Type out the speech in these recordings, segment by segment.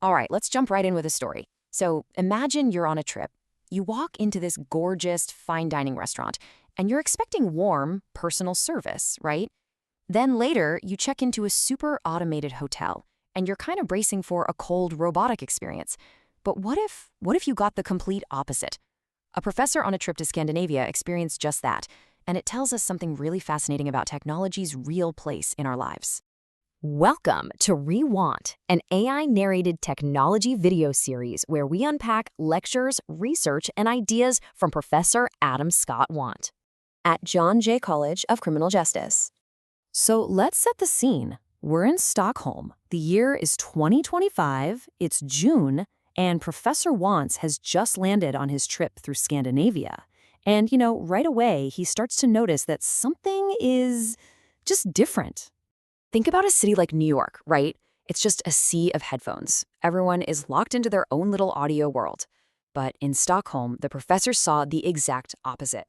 All right, let's jump right in with a story. So imagine you're on a trip. You walk into this gorgeous fine dining restaurant, and you're expecting warm, personal service, right? Then later, you check into a super automated hotel, and you're kind of bracing for a cold, robotic experience. But what if you got the complete opposite? A professor on a trip to Scandinavia experienced just that, and it tells us something really fascinating about technology's real place in our lives. Welcome to Wandt, an AI-narrated technology video series where we unpack lectures, research, and ideas from Professor Adam Scott Wandt at John Jay College of Criminal Justice. So let's set the scene. We're in Stockholm. The year is 2025, it's June, and Professor Wandt has just landed on his trip through Scandinavia. And, right away, he starts to notice that something is just different. Think about a city like New York, right? It's just a sea of headphones. Everyone is locked into their own little audio world. But in Stockholm, the professor saw the exact opposite.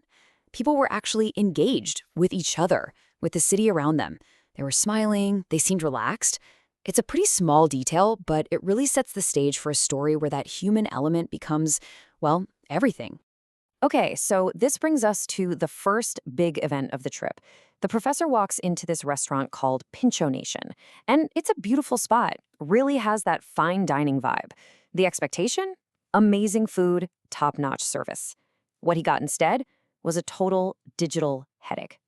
People were actually engaged with each other, with the city around them. They were smiling, they seemed relaxed. It's a pretty small detail, but it really sets the stage for a story where that human element becomes, well, everything. Okay, so this brings us to the first big event of the trip. The professor walks into this restaurant called Pinchonation, and it's a beautiful spot, really has that fine dining vibe. The expectation? Amazing food, top-notch service. What he got instead was a total digital headache.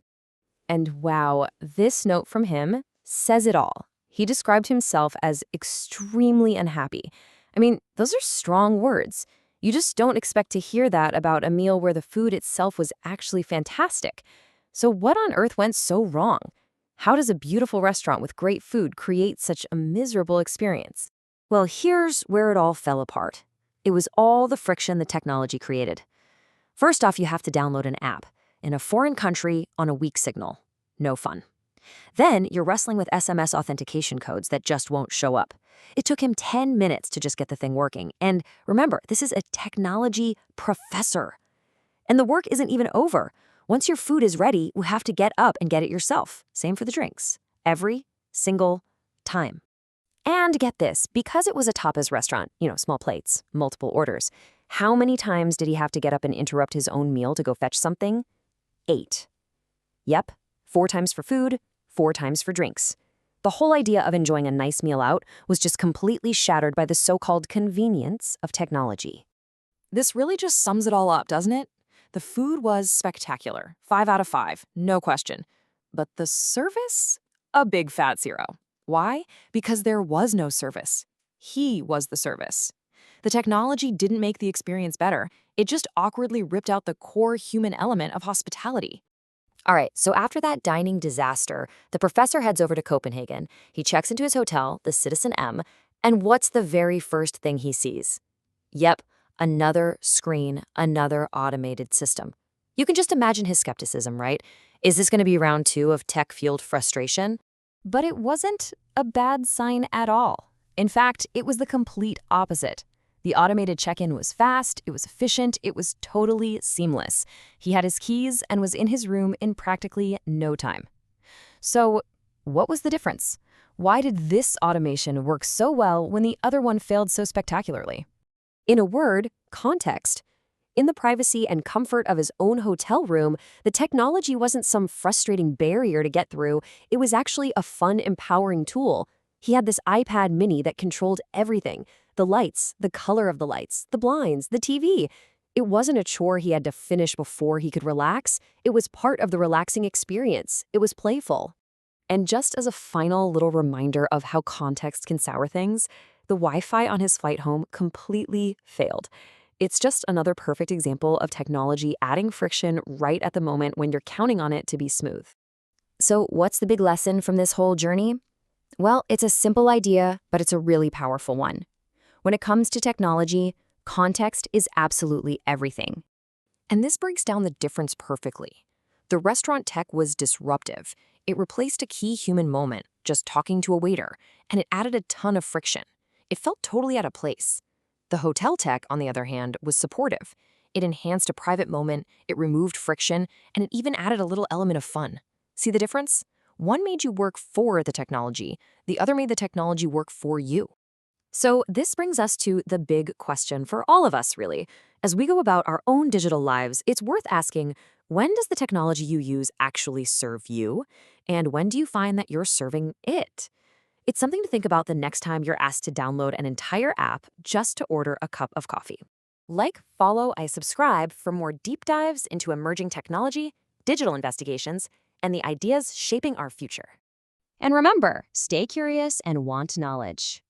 And wow, this note from him says it all. He described himself as extremely unhappy. I mean, those are strong words. You just don't expect to hear that about a meal where the food itself was actually fantastic. So what on earth went so wrong? How does a beautiful restaurant with great food create such a miserable experience? Well, here's where it all fell apart. It was all the friction the technology created. First off, you have to download an app in a foreign country on a weak signal. No fun. Then you're wrestling with SMS authentication codes that just won't show up. It took him 10 minutes to just get the thing working. And remember, this is a technology professor. And the work isn't even over. Once your food is ready, you have to get up and get it yourself. Same for the drinks. Every single time. And get this, because it was a tapas restaurant, small plates, multiple orders, how many times did he have to get up and interrupt his own meal to go fetch something? 8. Yep, 4 times for food, 4 times for drinks. The whole idea of enjoying a nice meal out was just completely shattered by the so-called convenience of technology. This really just sums it all up, doesn't it? The food was spectacular, 5 out of 5, no question. But the service? A big fat 0. Why? Because there was no service. He was the service. The technology didn't make the experience better. It just awkwardly ripped out the core human element of hospitality. All right, so after that dining disaster, the professor heads over to Copenhagen. He checks into his hotel, the Citizen M, and what's the very first thing he sees? Yep, another screen, another automated system. You can just imagine his skepticism, right? Is this going to be round 2 of tech-fueled frustration? But it wasn't a bad sign at all. In fact, it was the complete opposite. The automated check-in was fast, it was efficient, it was totally seamless. He had his keys and was in his room in practically no time. So, what was the difference? Why did this automation work so well when the other one failed so spectacularly? In a word, context. In the privacy and comfort of his own hotel room, the technology wasn't some frustrating barrier to get through. It was actually a fun, empowering tool. He had this iPad mini that controlled everything. The lights, the color of the lights, the blinds, the TV. It wasn't a chore he had to finish before he could relax. It was part of the relaxing experience. It was playful. And just as a final little reminder of how context can sour things, the Wi-Fi on his flight home completely failed. It's just another perfect example of technology adding friction right at the moment when you're counting on it to be smooth. So what's the big lesson from this whole journey? Well, it's a simple idea, but it's a really powerful one. When it comes to technology, context is absolutely everything. And this breaks down the difference perfectly. The restaurant tech was disruptive. It replaced a key human moment, just talking to a waiter, and it added a ton of friction. It felt totally out of place. The hotel tech, on the other hand, was supportive. It enhanced a private moment, it removed friction, and it even added a little element of fun. See the difference? One made you work for the technology, the other made the technology work for you. So, this brings us to the big question for all of us, really. As we go about our own digital lives, it's worth asking, when does the technology you use actually serve you? And when do you find that you're serving it? It's something to think about the next time you're asked to download an entire app just to order a cup of coffee. Like, follow, I subscribe for more deep dives into emerging technology, digital investigations, and the ideas shaping our future. And remember, stay curious and want knowledge.